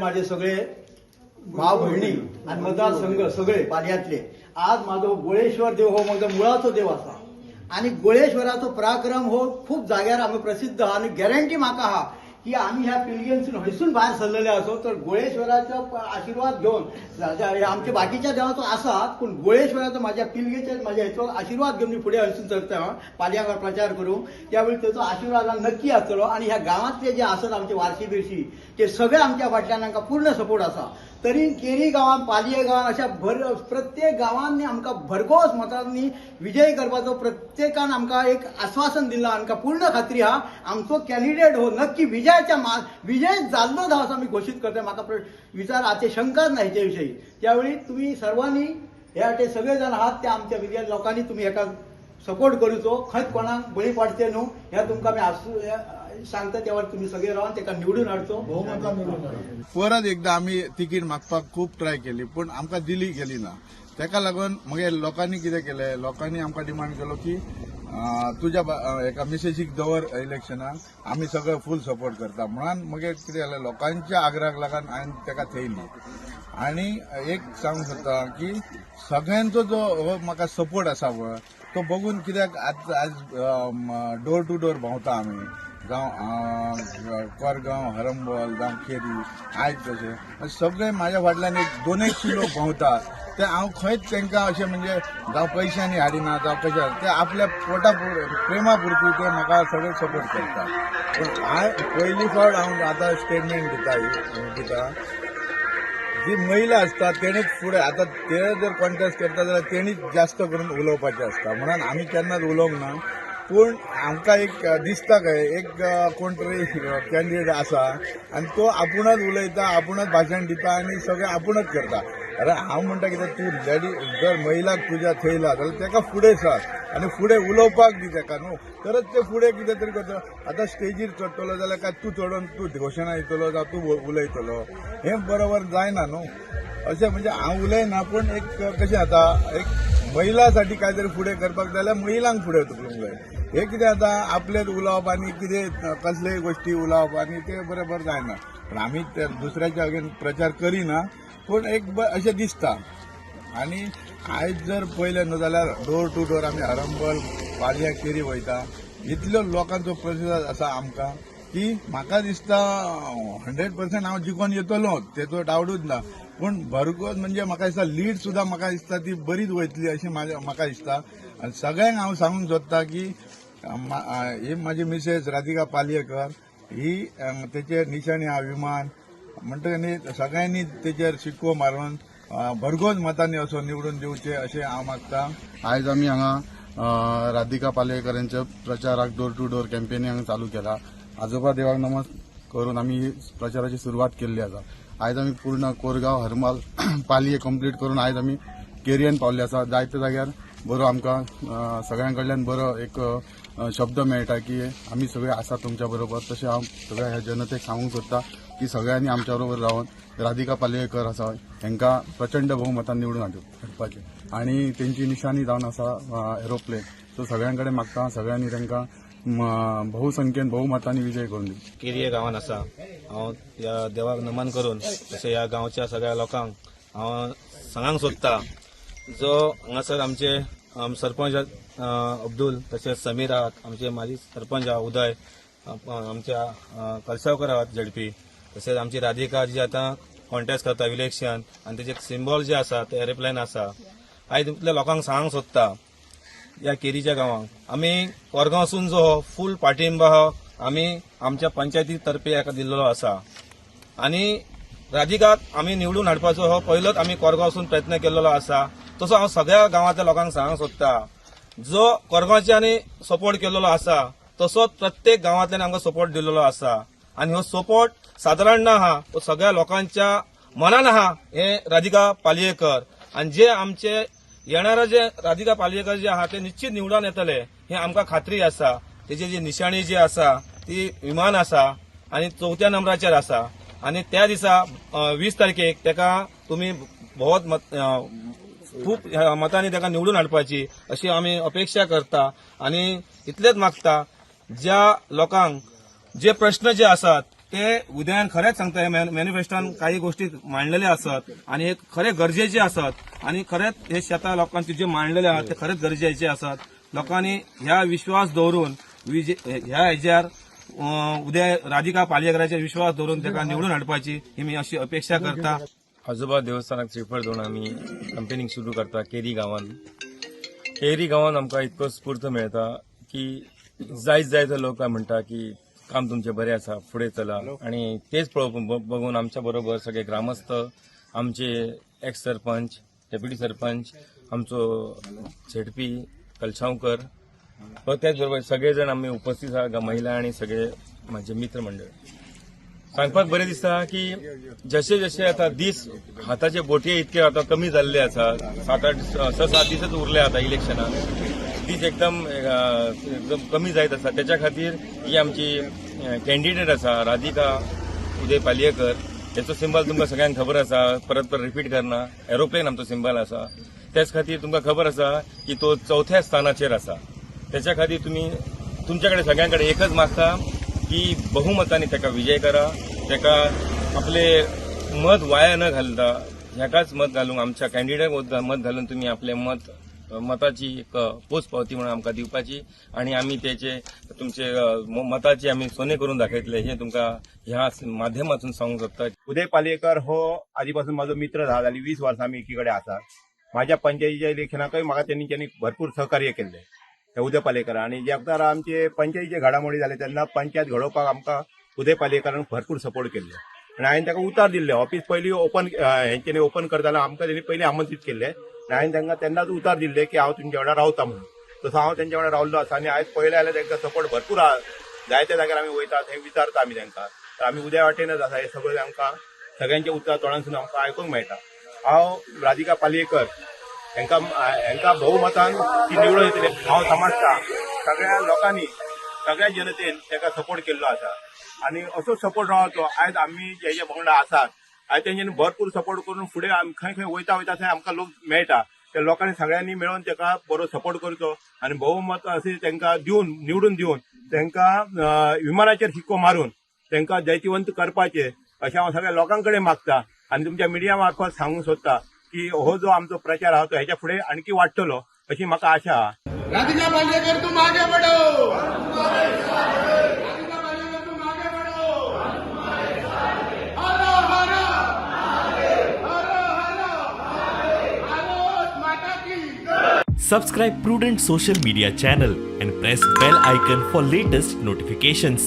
माझे सगळे भाव बहिणी आणि मतदारसंघ सगळे पालयातले आज माझो गोळेश्वर देव हो माझा मुळाचो देव असा आणि गोळेश्वराचो पराक्रम हो खूप जाग्यार आम्ही प्रसिद्ध हा आणि गॅरंटी म्हाका हा की आम्ही ह्या पिलग्यांसून हयसून बाहेर सरलेले असो तर गोळेश्वराचा आशीर्वाद घेऊन आमच्या बाकीच्या देवाचो आसात पण गोळेश्वराचा माझ्या पिलगेच्या माझ्या ह्याचो आशीर्वाद घेऊन मी पुढे हयसून सरता पालयावर प्रचार करू त्यावेळी त्याचो आशीर्वाद नक्की आसतलो आणि ह्या गावातले जे आसत आमचे वारशी बिरशी ते सगळे आमच्या फाटल्यान आमकां पूर्ण सपोर्ट आसा तरी केरी गांवांत पालये गांवांत अशा प्रत्येक गांवांनी आमकां भरघोस मतांनी विजय करपाचो प्रत्येकान आमकां एक आश्वासन दिलां आमकां पूर्ण खात्री हा आमचो कॅन्डिडेट हो नक्की विजय जाल्लो धावस आमी घोषीत करता म्हाका विचार हाचे शंकाच ना हेचे विशयी त्यावेळी तुम्ही सर्वांनी ह्या ते सगळे जण आहात त्या आमच्या विजय लोकांनी तुम्ही एका सपोर्ट करूचो खंय कोणाक बळी पडचे न्हू ह्या तुमकां आमी सांगता त्यावर तुम्ही सगळे रावन तेका निवडून हाडचो भोवमतान निवडून हाडचो परत एकदा आम्ही तिकीट मागपाक खूप ट्राय केली पण आमकां दिली गेली ना तेका लागून मगे लोकांनी कितें केलें लोकांनी आमकां डिमांड केलो की तुज्या एका मेसेजीक दवर इलेक्शनाक आमी सगळे फूल सपोर्ट करता म्हणून मगे कितें जालें लोकांच्या आग्राक लागून हांवें तेका थेयली आनी एक सांगूंक सोदता की सगळ्यांचो जो हो म्हाका सपोर्ट आसा पळय तो बघून कित्याक आज डोर टू डोर भोंवता आमी कोरगांव हरंबोल जावं केरी आयज तशें सगळे म्हाज्या फाटल्यान एक 200 लोक भोंवतात ते हांव खंयच तांकां अशें म्हणजे जावं पयशांनी हाडिना जावं कशें ते आपल्या प्रेमा पुरती ते म्हाका सगळे सपोर्ट करतात पण पयली फावट हांव आतां स्टेटमेंट दिता जी महिला असतात तेणीच फुडें आता ते जर कॉन्टेस्ट करता जाल्यार तेणीच जास्त करून उलोवपाचें असता म्हणून आमी केन्नाच उलोवंक ना पूण आमकां एक दिसता काय एक कोण तरी कॅन्डिडेट आसा आनी तो आपुणूच उलयता आपुणूच भाशण दिता आनी सगळें आपुणूच करता अरे हांव म्हणटा कितें तूं लेडी जर महिलाक तुज्या थंयला जाल्यार तेका फुडें सर आनी फुडें उलोवपाक दी तेका न्हू तरच ते फुडें कितें तरी करता आतां स्टेजीर चडटलो जाल्यार काय तूं चडोवन तूं घोशणा दितलो जावं तूं उलयतलो हें बरोबर जायना न्हू अशें म्हणजे हांव उलयना पूण एक कशें जाता एक महिलांसाठी कांय फुडें करपाक जाल्यार महिलांक फुडें उखलूंक जाय हे कितें जाता आपलेच उलोवप आनी कितें कसलेय गोश्टी उलोवप आनी ते बरोबर जायना पण आमी दुसऱ्याच्या अगेन प्रचार करिना पूण एक अशें दिसता आनी आयज जर पळयलें न्हू जाल्यार डोर टू डोर आमी हरंबल पालया केरी वयता इतल्यो लोकांचो प्रतिसाद आसा आमकां की म्हाका दिसता 100% हांव जिखून येतलो तेचो डावटूच ना पूण भरघोस म्हणजे म्हाका दिसता लीड सुद्दां म्हाका दिसता ती बरीच वयतली अशी म्हाका दिसता आनी सगळ्यांक हांव सांगूंक सोदता की ही म्हाजी मिसेस राधिका पालयेकर ही तेचेर निशाणी हा विमान म्हणटकीर सगळ्यांनी तेचेर शिक्को मारून भरघोस मतांनी असो निवडून दिवचे अशें हांव मागता आयज आमी हांगा राधिका पालयेकर यांच्या प्रचाराक डोर टू डोर कॅम्पेनी हांगा चालू केला आजोबा देवाक नमस्कार करून आमी प्रचाराची सुरवात केल्ली आसा आयज आमी पूर्ण कोरगांव हरमाल पालये कंप्लीट करून आयज आमी केरयेन पावल्ले आसा जायत्या जाग्यार बरो आमकां सगळ्यां कडल्यान बरो एक शब्द मेळटा की आमी सगळे आसा तुमच्या बरोबर तशें हांव सगळ्या ह्या जनतेक सांगूंक सोदता की सगळ्यांनी आमच्या बरोबर रावन राधिका पालयेकर आसा हांकां प्रचंड बहुमतान निवडून हाडपाचें आनी तेंची निशाणी जावन आसा एरोप्लेन सो सगळ्यां कडेन मागता सगळ्यांनी तांकां बहुसंख्येन बहुमतांनी विजय करून दी केरी गांवांत आसा हांव ह्या देवाक नमन करून तशें ह्या गांवच्या सगळ्या लोकांक हांव सांगूंक सोदता जो हांगासर आमचे सरपंच अब्दुल तशेंच समीर आहात आमचे माजी सरपंच आहा उदय आमच्या कलसावकर आहात झडपी तशेंच आमची राधिका जी आतां कॉन्टेस्ट करता इलेक्शन आनी तेचे सिम्बॉल जे आसा ते एरोप्लेन आसा आयज इतल्या लोकांक सांगूंक सोदता या केरीच्या गांवांक आमी कोरगांवसून जो फूल पाठिंबा आमी आमच्या पंचायती तर्फे हाका दिल्लो आसा आनी राधिकाक आमी निवडून हाडपाचो हो पयलोच आमी कोरगांवसून प्रयत्न केल्लो आसा तसो हांव सगळ्या गांवांतल्या लोकांक सांगूंक सोदता जो कोरगांवच्यांनी सपोर्ट केल्लो आसा तसोच प्रत्येक गांवांतल्यान आमकां सपोर्ट दिल्लो आसा आनी हो सपोर्ट सादारण ना हा तो सगळ्या लोकांच्या मनान आहा हे राधिका पालयेकर आनी जे आमचे येणारे जे राधिका पालयेकर जे आहा ते निश्चित निवडून येतले हे आमकां खात्री आसा तेजी जी निशाणी जी आसा ती विमान आसा आनी 4थ्या नंबराचेर आसा आनी त्या दिसा 20 तारखेक तेका तुमी खूप मतांनी तेका निवडून हाडपाची अशी आमी अपेक्षा करता आनी इतलेच मागता ज्या लोकांक जे प्रश्न जे आसात ते उदयन खरेंच सांगता हे मॅनिफेस्टोन काही गोष्टी मांडलेल्या असत आणि हे खरे गरजेचे असत आणि खरेंच हे शेता लोकांचे जे मांडलेले आहात ते खरेंच गरजेचे असत. लोकांनी ह्या विश्वास दवरून ह्या हेजेर उद्या राधिका पालयेकराचेर विश्वास दवरून ताका निवडून हाडपाची ही मी अशी अपेक्षा करता. आजोबा देवस्थानाक श्रीफळ दवरून आमी कंपेनींग सुरू करता केरी गांवांत. केरी गांवांत आमकां इतको स्फूर्त मेळटा की जायते लोक काय म्हणटा की काम तुमचें बरें आसा, फुडें चला, आणि तेच बघून आमच्या बरोबर सगळे ग्रामस्थ, आमचे एक्स सरपंच, डेप्युटी सरपंच, आमचो झेडपी कलशावकर, त्याच बरोबर सगळे जण आमी उपस्थित आहा, महिला आणि सगळे माझे मित्र मंडळ. सांगपाक बरें दिसता की जशे जशे आता दीस हाताचे बोटये इतके आता कमी जाल्ले आसा, 6-7 दिसच उरले आता इलेक्शनाक, दीस एकदम कमी जायत आसा. त्याच्या खातीर ही आमची कॅन्डिडेट आसा राधिका उदय पालयेकर. त्याचो सिंबल तुमकां सगळ्यांक खबर आसा, परत रिपीट करना. एरोप्लेन आमचो सिंबल आसा. त्याच खातीर तुमकां खबर आसा की तो 4थ्या स्थानाचेर आसा. त्याच्या खातीर तुमी तुमच्याकडे सगळ्यांकडे एकच मागता की बहुमताने त्याका विजय करा, त्याका आपले मत वाया न घालता ह्याकाच मत घालून, आमच्या कॅन्डिडेट मत घालून तुम्ही आपले मताची एक पोचपावती म्हणून आमकां दिवपाची आणि आम्ही त्याचे तुमचे मताची आम्ही सोने करून दाखयतले हे तुमकां ह्या माध्यमातून सांगूंक सोदता. उदय पालयेकर हो आधीपासून माझा मित्र झाला आणि 20 वर्सां आमी एकीकडे आसात. माझ्या पंचायतीच्या इलेक्शनाकय म्हाका त्यांनी भरपूर सहकार्य केले त्या उदय पालयेकर. आणि ज्या आमचे पंचायतीचे घडामोडी जाले तेन्ना पंचायत घडोवपाक आमकां उदय पालयेकरान भरपूर सपोर्ट केल्ले आणि हांवें ताका उतार दिल्ले. ऑफिस पयलीं ओपन करताना आमकां तेणी पयलीं आमंत्रीत केल्ले आनी हांवें तांकां तेन्नाच उतार दिल्ले की हांव तुमच्या वांगडा रावता म्हणून. तसो हांव तेंच्या वांगडा रावल्लो आसा आणि आयज पळयलें जाल्यार तांकां सपोर्ट भरपूर आहा. जायत्या जाग्यार आमी वयता थंय विचारता आमी तांकां. तर आमी उद्या वाटेनच आसा. हे सगळें आमकां सगळ्यांचे उतर तोंडांसून आमकां आयकूंक मेळटा. हांव राधिका पालयेकर हांकां भोवमतान ती निवडून येतली हांव समजता. सगळ्या लोकांनी सगळ्या जनतेन ताका सपोर्ट केल्लो आसा आणि असो सपोर्ट रावतो. आयज आमी जे वांगडा आसात आयज तेंच्यांनी भरपूर सपोर्ट करून फुडें खंय खंय वयता थंय आमकां लोक मेळटा. त्या लोकांनी सगळ्यांनी मेळून ताका बरो सपोर्ट करचो आणि भोवमत अशें तांकां निवडून दिवन तांकां विमानाचेर शिक्को मारून तांकां जैतिवंत करपाचें अशें हांव सगळ्या लोकां कडेन मागता. आणि तुमच्या मिडिया मार्फत सांगूंक सोदता की हो जो आमचो प्रचार आहा तो हेच्या फुडें आणखी वाडटलो अशी म्हाका आशा आहा. राधिका पालयेकर तुम आगे बढ़ो. Subscribe Prudent social media channel and press bell icon for latest notifications.